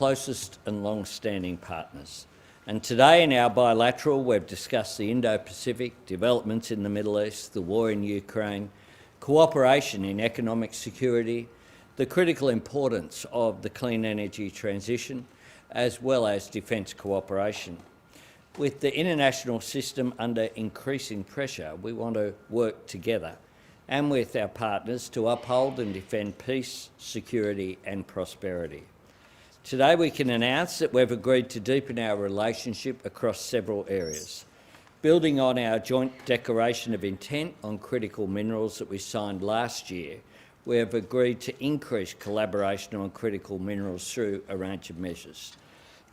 closest and long-standing partners. And today in our bilateral, we've discussed the Indo-Pacific, developments in the Middle East, the war in Ukraine, cooperation in economic security, the critical importance of the clean energy transition, as well as defence cooperation. With the international system under increasing pressure, we want to work together and with our partners to uphold and defend peace, security and prosperity. Today we can announce that we've agreed to deepen our relationship across several areas. Building on our joint declaration of intent on critical minerals that we signed last year, we have agreed to increase collaboration on critical minerals through a range of measures.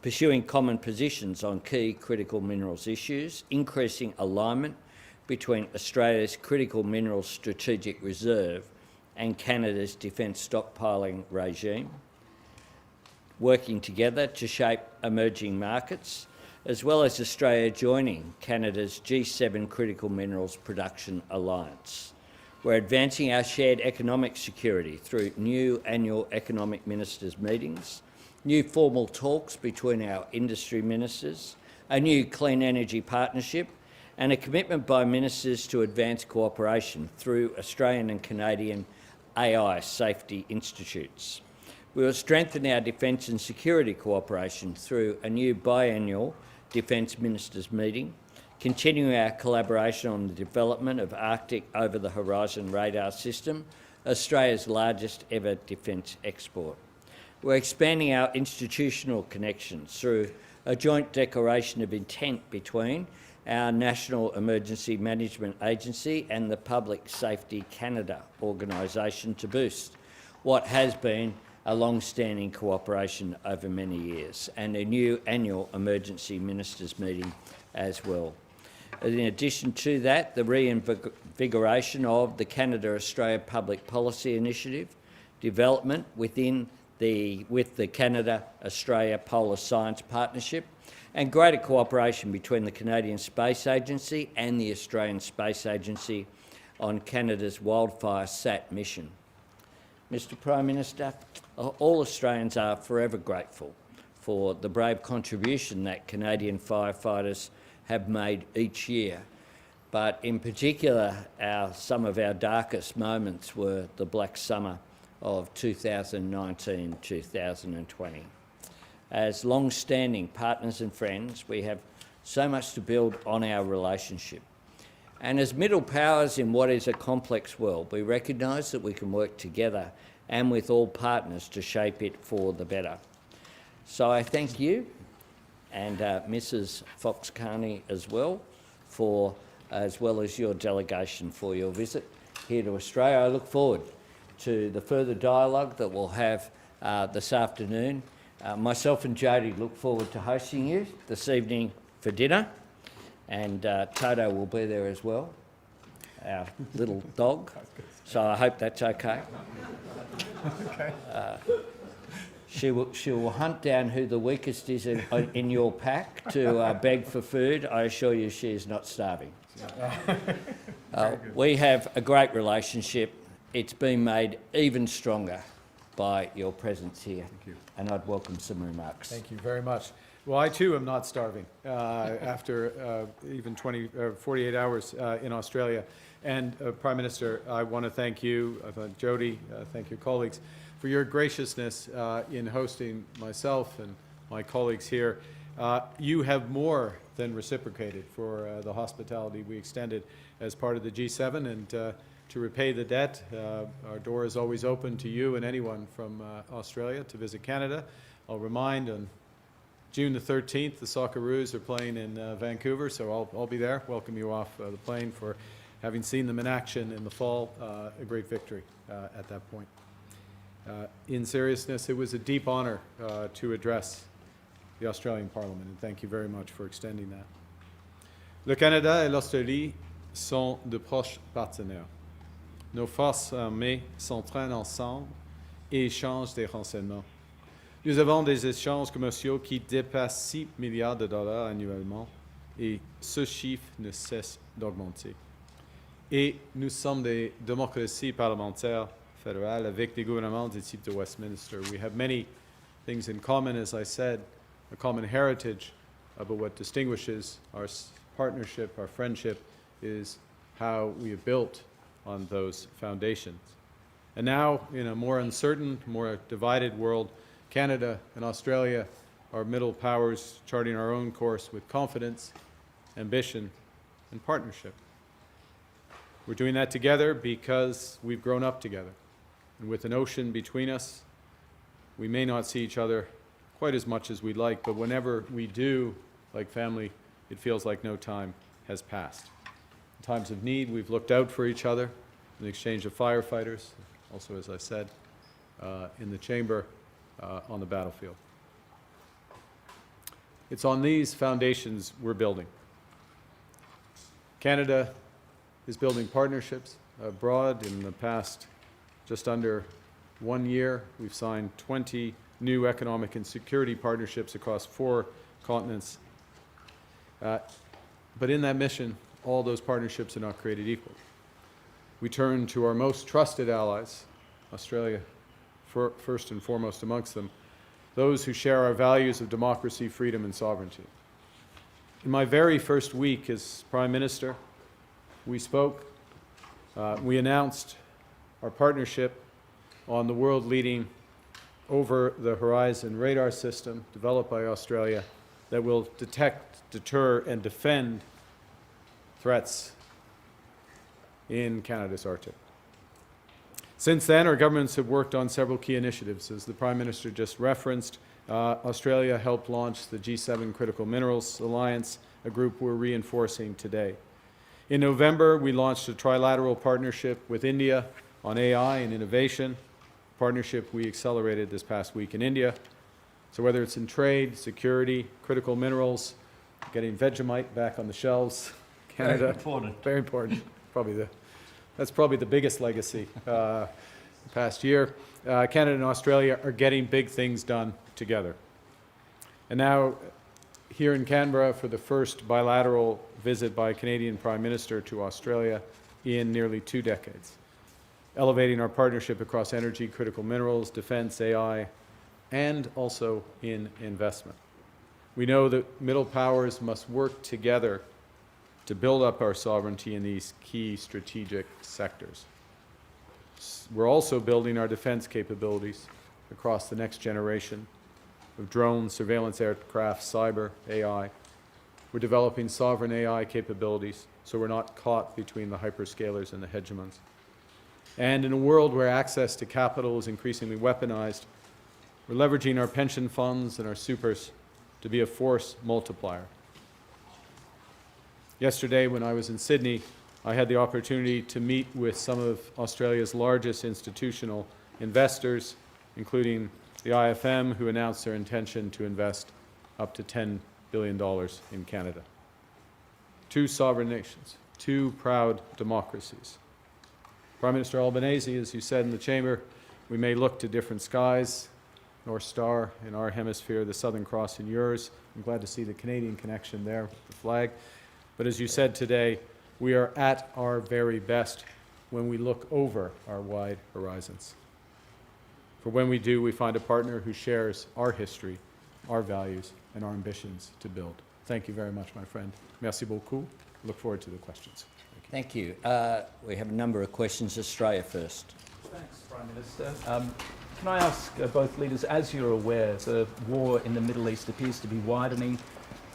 Pursuing common positions on key critical minerals issues, increasing alignment between Australia's critical minerals strategic reserve and Canada's defence stockpiling regime, working together to shape emerging markets, as well as Australia joining Canada's G7 Critical Minerals Production Alliance. We're advancing our shared economic security through new annual economic ministers' meetings, new formal talks between our industry ministers, a new clean energy partnership, and a commitment by ministers to advance cooperation through Australian and Canadian AI safety institutes. We will strengthen our defence and security cooperation through a new biannual Defence Ministers meeting, continuing our collaboration on the development of Arctic over-the-horizon radar system, Australia's largest ever defence export. We're expanding our institutional connections through a joint declaration of intent between our National Emergency Management Agency and the Public Safety Canada organisation to boost what has been a long-standing cooperation over many years, and a new annual emergency ministers meeting as well. In addition to that, the reinvigoration of the Canada-Australia Public Policy Initiative, development with the Canada-Australia Polar Science Partnership, and greater cooperation between the Canadian Space Agency and the Australian Space Agency on Canada's wildfire SAT mission. Mr Prime Minister, all Australians are forever grateful for the brave contribution that Canadian firefighters have made each year. But in particular, some of our darkest moments were the Black Summer of 2019-2020. As long-standing partners and friends, we have so much to build on our relationship. And as middle powers in what is a complex world, we recognise that we can work together and with all partners to shape it for the better. So I thank you and Mrs Fox Carney as well as your delegation for your visit here to Australia. I look forward to the further dialogue that we'll have this afternoon. Myself and Jody look forward to hosting you this evening for dinner, and Toto will be there as well, our little dog, so I hope that's okay. She will hunt down who the weakest is in your pack to beg for food. I assure you she is not starving. We have a great relationship. It's been made even stronger by your presence here. Thank you. And I'd welcome some remarks. Thank you very much. Well, I too am not starving after even 48 hours in Australia. And Prime Minister, I want to thank you, Jody, thank your colleagues for your graciousness in hosting myself and my colleagues here. You have more than reciprocated for the hospitality we extended as part of the G7, and to repay the debt, our door is always open to you and anyone from Australia to visit Canada. I'll remind on June the 13th, the Socceroos are playing in Vancouver, so I'll be there, welcome you off the plane for having seen them in action in the fall, a great victory at that point. In seriousness, it was a deep honour to address the Australian Parliament, and thank you very much for extending that. Le Canada et l'Australie sont de proches partenaires. Nos forces armées s'entraînent ensemble et échangent des renseignements. Nous avons des échanges commerciaux qui dépassent 6 milliards de dollars annuellement, et ce chiffre ne cesse d'augmenter. Et nous sommes des démocraties parlementaires fédérales avec des gouvernements du type de Westminster. We have many things in common, as I said, a common heritage, but what distinguishes our partnership, our friendship, is how we have built on those foundations. And now, in a more uncertain, more divided world, Canada and Australia are middle powers charting our own course with confidence, ambition, and partnership. We're doing that together because we've grown up together. And with an ocean between us, we may not see each other quite as much as we'd like, but whenever we do, like family, it feels like no time has passed. In times of need, we've looked out for each other in the exchange of firefighters, also, as I said, in the chamber, on the battlefield. It's on these foundations we're building. Canada is building partnerships abroad. In the past just under 1 year, we've signed 20 new economic and security partnerships across 4 continents. But in that mission, all those partnerships are not created equal. We turn to our most trusted allies, Australia first and foremost amongst them, those who share our values of democracy, freedom, and sovereignty. In my very first week as Prime Minister, we spoke, we announced our partnership on the world-leading over-the-horizon radar system developed by Australia that will detect, deter, and defend threats in Canada's Arctic. Since then, our governments have worked on several key initiatives. As the Prime Minister just referenced, Australia helped launch the G7 Critical Minerals Alliance, a group we're reinforcing today. In November, we launched a trilateral partnership with India on AI and innovation, a partnership we accelerated this past week in India. So whether it's in trade, security, critical minerals, getting Vegemite back on the shelves, Canada. Very important. Very important. That's probably the biggest legacy past year. Canada and Australia are getting big things done together. And now, here in Canberra, for the first bilateral visit by a Canadian Prime Minister to Australia in nearly 2 decades, elevating our partnership across energy, critical minerals, defense, AI, and also in investment. We know that middle powers must work together to build up our sovereignty in these key strategic sectors. We're also building our defense capabilities across the next generation of drones, surveillance aircraft, cyber, AI. We're developing sovereign AI capabilities so we're not caught between the hyperscalers and the hegemons. And in a world where access to capital is increasingly weaponized, we're leveraging our pension funds and our supers to be a force multiplier. Yesterday, when I was in Sydney, I had the opportunity to meet with some of Australia's largest institutional investors, including the IFM, who announced their intention to invest up to $10 billion in Canada. 2 sovereign nations, 2 proud democracies. Prime Minister Albanese, as you said in the chamber, we may look to different skies, North Star in our hemisphere, the Southern Cross in yours. I'm glad to see the Canadian connection there, the flag. But as you said today, we are at our very best when we look over our wide horizons. For when we do, we find a partner who shares our history, our values, and our ambitions to build. Thank you very much, my friend. Merci beaucoup. Look forward to the questions. Thank you. We have a number of questions. Australia first. Thanks, Prime Minister. Can I ask both leaders, as you're aware, the war in the Middle East appears to be widening,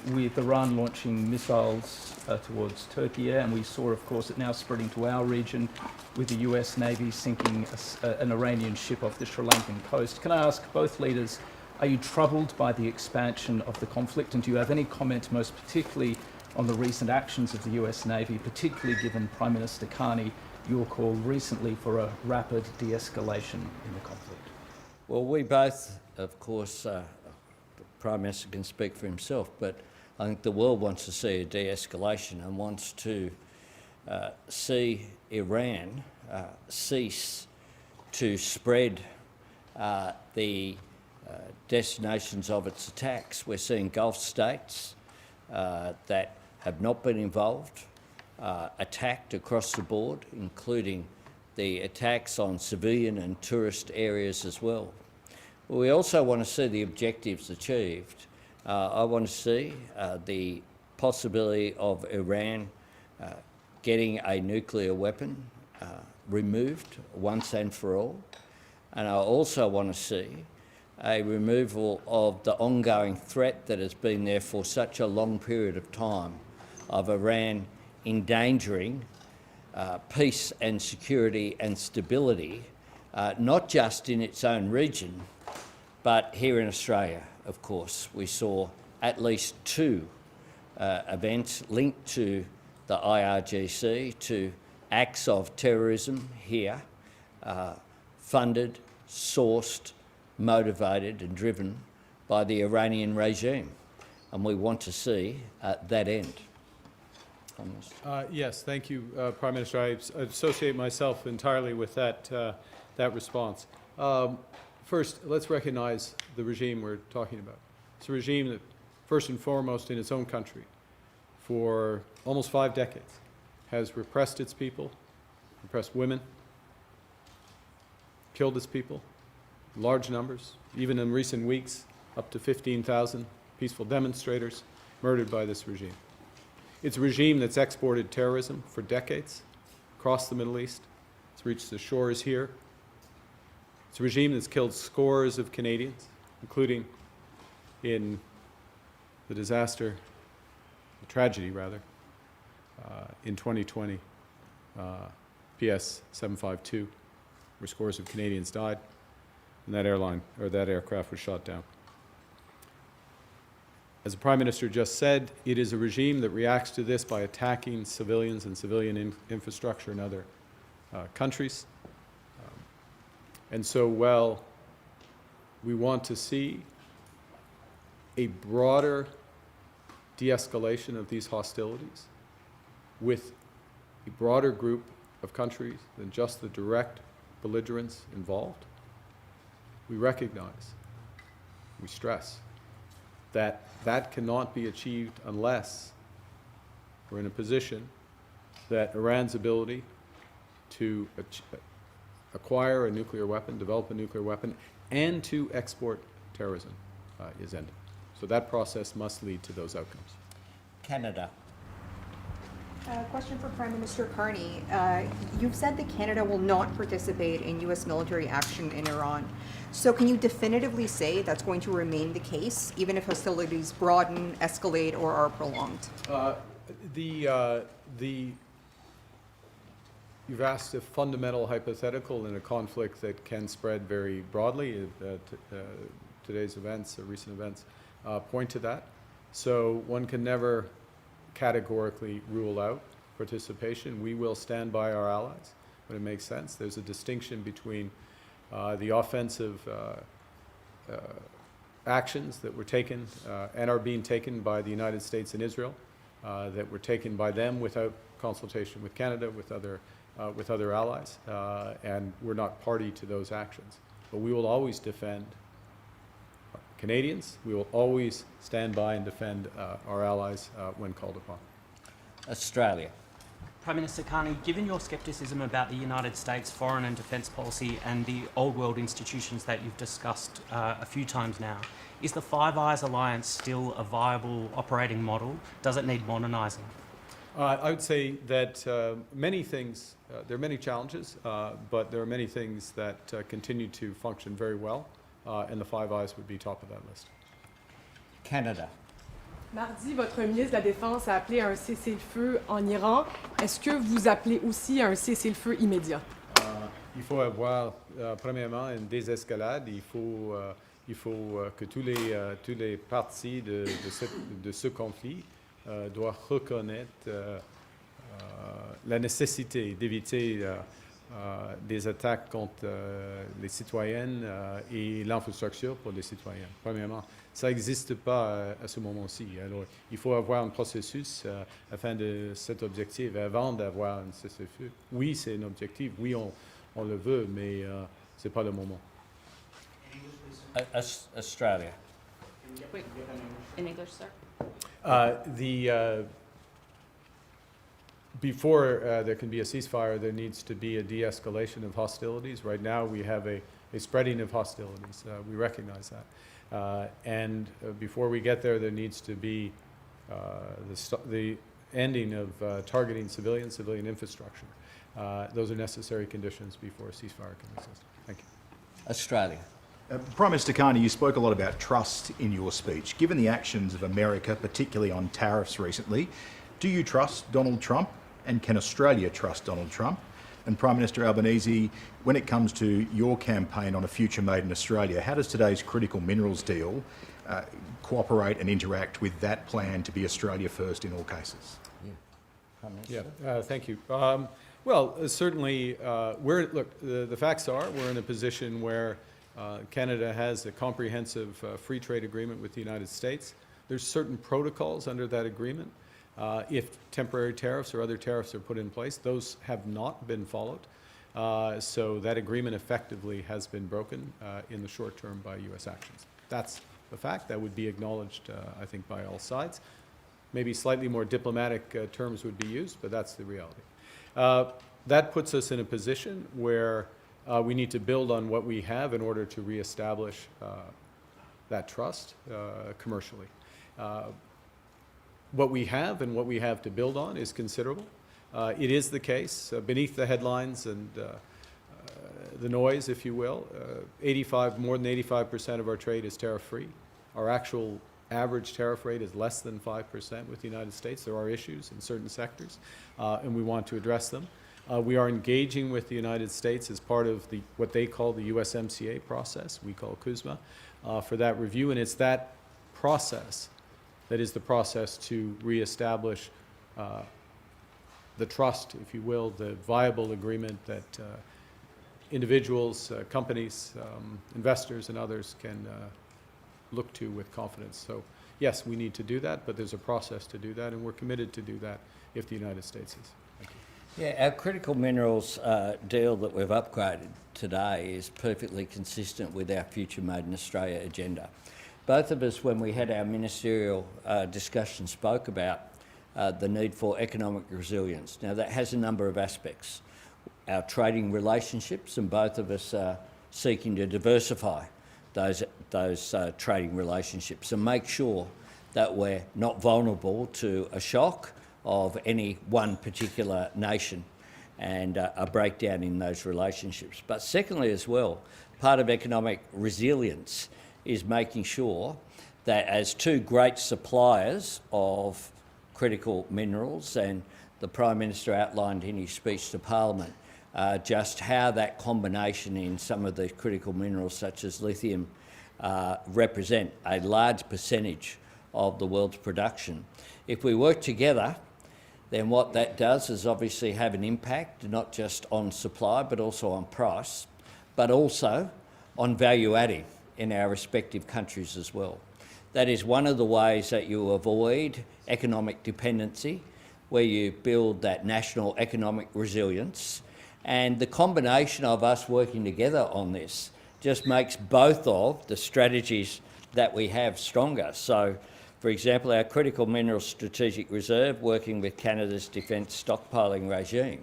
with Iran launching missiles towards Turkey, and we saw, of course, it now spreading to our region, with the US Navy sinking an Iranian ship off the Sri Lankan coast. Can I ask both leaders, are you troubled by the expansion of the conflict, and do you have any comment, most particularly on the recent actions of the US Navy, particularly given Prime Minister Carney your call recently for a rapid de-escalation in the conflict? Well, we both, of course, the Prime Minister can speak for himself, but I think the world wants to see a de-escalation and wants to see Iran cease to spread the destinations of its attacks. We're seeing Gulf states that have not been involved attacked across the board, including the attacks on civilian and tourist areas as well. We also want to see the objectives achieved. I want to see the possibility of Iran getting a nuclear weapon removed once and for all. And I also want to see a removal of the ongoing threat that has been there for such a long period of time of Iran endangering peace and security and stability, not just in its own region, but here in Australia, of course. We saw at least 2 events linked to the IRGC, to acts of terrorism here, funded, sourced, motivated and driven by the Iranian regime. And we want to see that end. Yes, thank you, Prime Minister. I associate myself entirely with that response. First, let's recognize the regime we're talking about. It's a regime that, first and foremost, in its own country, for almost 5 decades, has repressed its people, repressed women, killed its people, large numbers, even in recent weeks, up to 15,000 peaceful demonstrators murdered by this regime. It's a regime that's exported terrorism for decades across the Middle East. It's reached the shores here. It's a regime that's killed scores of Canadians, including in the disaster, the tragedy rather, in 2020, PS 752, where scores of Canadians died, and that aircraft was shot down. As the Prime Minister just said, it is a regime that reacts to this by attacking civilians and civilian infrastructure in other countries. And so, while we want to see a broader de-escalation of these hostilities with a broader group of countries than just the direct belligerents involved, we recognize, we stress, that that cannot be achieved unless we're in a position that Iran's ability to acquire a nuclear weapon, develop a nuclear weapon, and to export terrorism is ended. So that process must lead to those outcomes. Canada. Question for Prime Minister Carney. You've said that Canada will not participate in U.S. military action in Iran. So can you definitively say that's going to remain the case, even if hostilities broaden, escalate, or are prolonged? You've asked a fundamental hypothetical in a conflict that can spread very broadly. Today's events, recent events, point to that. So one can never categorically rule out participation. We will stand by our allies when it makes sense. There's a distinction between the offensive actions that were taken and are being taken by the United States and Israel, that were taken by them without consultation with Canada, with other allies, and we're not party to those actions. But we will always defend Canadians. We will always stand by and defend our allies when called upon. Australia. Prime Minister Carney, given your scepticism about the United States foreign and defence policy and the old world institutions that you've discussed a few times now, is the Five Eyes alliance still a viable operating model? Does it need modernising? I would say that many things, there are many challenges, but there are many things that continue to function very well, and the Five Eyes would be top of that list. Canada. Mardi, votre ministre de la Défense a appelé à un cessez-le-feu en Iran. Est-ce que vous appelez aussi à un cessez-le-feu immédiat? Il faut avoir, premièrement, une désescalade. Il faut que tous les parties de ce conflit doivent reconnaître la nécessité d'éviter des attaques contre les citoyennes et l'infrastructure pour les citoyens. Premièrement, ça n'existe pas à ce moment-ci. Alors, il faut avoir un processus afin de cet objectif, avant d'avoir un cessez-le-feu. Oui, c'est un objectif, oui, on le veut, mais ce n'est pas le moment. Australia. Wait, in English, sir? Before there can be a ceasefire, there needs to be a de-escalation of hostilities. Right now, we have a a spreading of hostilities. We recognize that. And before we get there, there needs to be the ending of targeting civilian infrastructure. Those are necessary conditions before a ceasefire can exist. Thank you. Australia. Prime Minister Carney, you spoke a lot about trust in your speech. Given the actions of America, particularly on tariffs recently, do you trust Donald Trump, and can Australia trust Donald Trump? And Prime Minister Albanese, when it comes to your campaign on a future made in Australia, how does today's critical minerals deal cooperate and interact with that plan to be Australia first in all cases? Thank you. Certainly, the facts are we're in a position where Canada has a comprehensive free trade agreement with the United States. There's certain protocols under that agreement. If temporary tariffs or other tariffs are put in place, those have not been followed. So that agreement effectively has been broken in the short term by U.S. actions. That's a fact that would be acknowledged, I think, by all sides. Maybe slightly more diplomatic terms would be used, but that's the reality. That puts us in a position where we need to build on what we have in order to reestablish that trust commercially. What we have and what we have to build on is considerable. It is the case, beneath the headlines and the noise, if you will, more than 85% of our trade is tariff-free. Our actual average tariff rate is less than 5% with the United States. There are issues in certain sectors, and we want to address them. We are engaging with the United States as part of what they call the USMCA process, we call CUSMA, for that review, and it's that process that is the process to reestablish the trust, if you will, the viable agreement that individuals, companies, investors, and others can look to with confidence. So, yes, we need to do that, but there's a process to do that, and we're committed to do that if the United States is. Thank you. Yeah, our critical minerals deal that we've upgraded today is perfectly consistent with our Future Made in Australia agenda. Both of us, when we had our ministerial discussion, spoke about the need for economic resilience. Now, that has a number of aspects. Our trading relationships, and both of us are seeking to diversify those trading relationships and make sure that we're not vulnerable to a shock of any one particular nation and a breakdown in those relationships. But secondly as well, part of economic resilience is making sure that as two great suppliers of critical minerals, and the Prime Minister outlined in his speech to Parliament just how that combination in some of the critical minerals such as lithium represent a large percentage of the world's production. If we work together, then what that does is obviously have an impact not just on supply but also on price, but also on value adding in our respective countries as well. That is one of the ways that you avoid economic dependency, where you build that national economic resilience. And the combination of us working together on this just makes both of the strategies that we have stronger. So, for example, our critical minerals strategic reserve, working with Canada's defence stockpiling regime,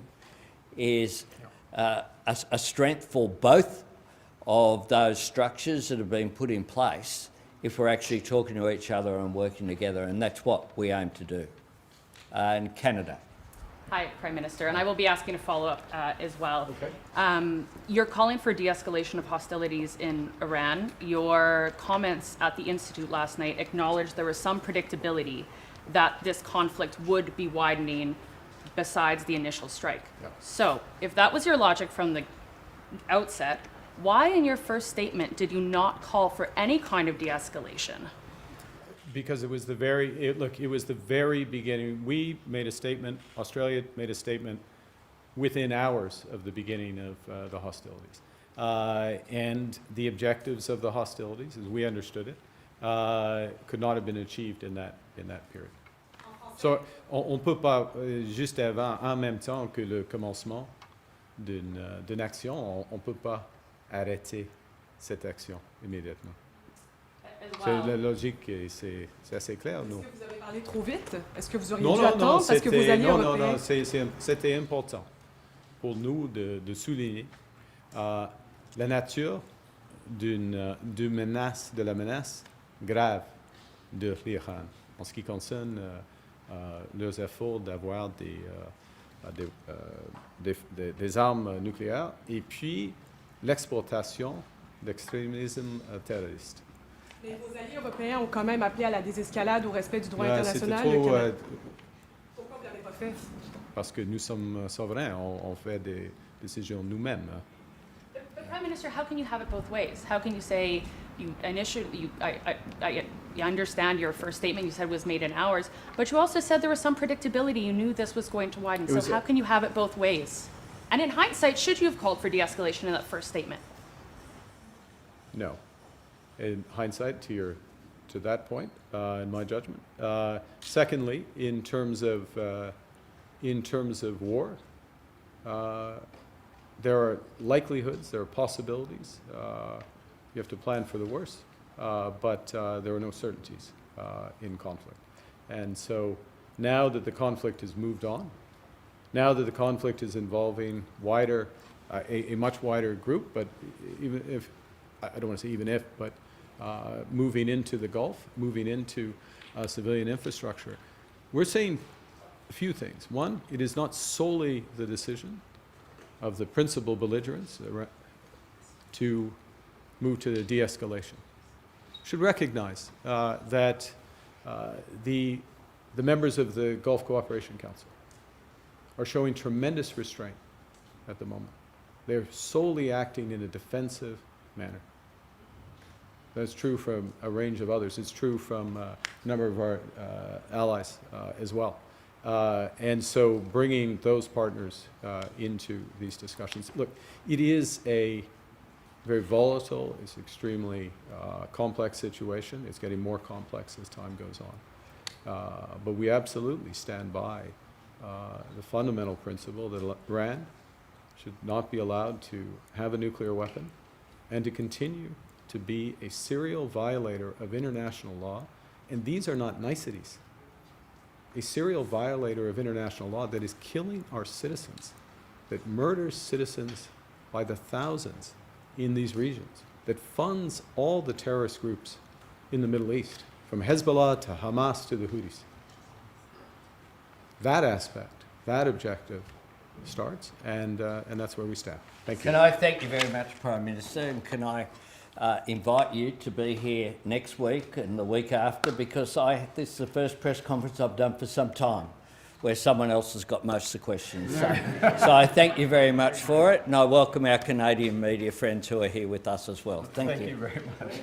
is a strength for both of those structures that have been put in place if we're actually talking to each other and working together, and that's what we aim to do. In Canada. Hi, Prime Minister, and I will be asking a follow-up as well. Okay. You're calling for de-escalation of hostilities in Iran. Your comments at the Institute last night acknowledged there was some predictability that this conflict would be widening besides the initial strike. Yep. So, if that was your logic from the outset, why in your first statement did you not call for any kind of de-escalation? Because it was the very beginning. We made a statement, Australia made a statement within hours of the beginning of the hostilities. And the objectives of the hostilities, as we understood it, could not have been achieved in that period. So, on ne peut pas, juste avant, en même temps que le commencement d'une action, on ne peut pas arrêter cette action immédiatement. C'est la logique, c'est assez clair, nous. Est-ce que vous avez parlé trop vite? Est-ce que vous auriez dû attendre parce que vos alliés européens... C'était important pour nous de souligner la nature de la menace grave de l'Iran en ce qui concerne leurs efforts d'avoir des armes nucléaires et puis l'exportation d'extrémisme terroriste. Mais vos alliés européens ont quand même appelé à la désescalade, au respect du droit international. C'était trop, Pourquoi vous ne l'avez pas fait? parce que nous sommes souverains, on fait des décisions nous-mêmes. But Prime Minister, how can you have it both ways? How can you say you initially, I understand your first statement you said was made in hours, but you also said there was some predictability. You knew this was going to widen. So how can you have it both ways? And in hindsight, should you have called for de-escalation in that first statement? No. In hindsight, to that point, in my judgment. Secondly, in terms of war, there are likelihoods, there are possibilities. You have to plan for the worst, but there are no certainties in conflict. And so now that the conflict has moved on, now that the conflict is involving a much wider group, but even if, I don't want to say even if, but moving into the Gulf, moving into civilian infrastructure, we're saying a few things. One, it is not solely the decision of the principal belligerents to move to the de-escalation. Should recognize that the members of the Gulf Cooperation Council are showing tremendous restraint at the moment. They're solely acting in a defensive manner. That's true from a range of others. It's true from a number of our allies as well. And so bringing those partners into these discussions. Look, it is a very volatile, it's extremely complex situation. It's getting more complex as time goes on. But we absolutely stand by the fundamental principle that Iran should not be allowed to have a nuclear weapon and to continue to be a serial violator of international law. And these are not niceties. A serial violator of international law that is killing our citizens, that murders citizens by the thousands in these regions, that funds all the terrorist groups in the Middle East, from Hezbollah to Hamas to the Houthis. That aspect, that objective starts, and that's where we stand. Thank you. Can I thank you very much, Prime Minister, and can I invite you to be here next week and the week after, because this is the first press conference I've done for some time where someone else has got most of the questions. So I thank you very much for it, and I welcome our Canadian media friends who are here with us as well. Thank you. Thank you very much.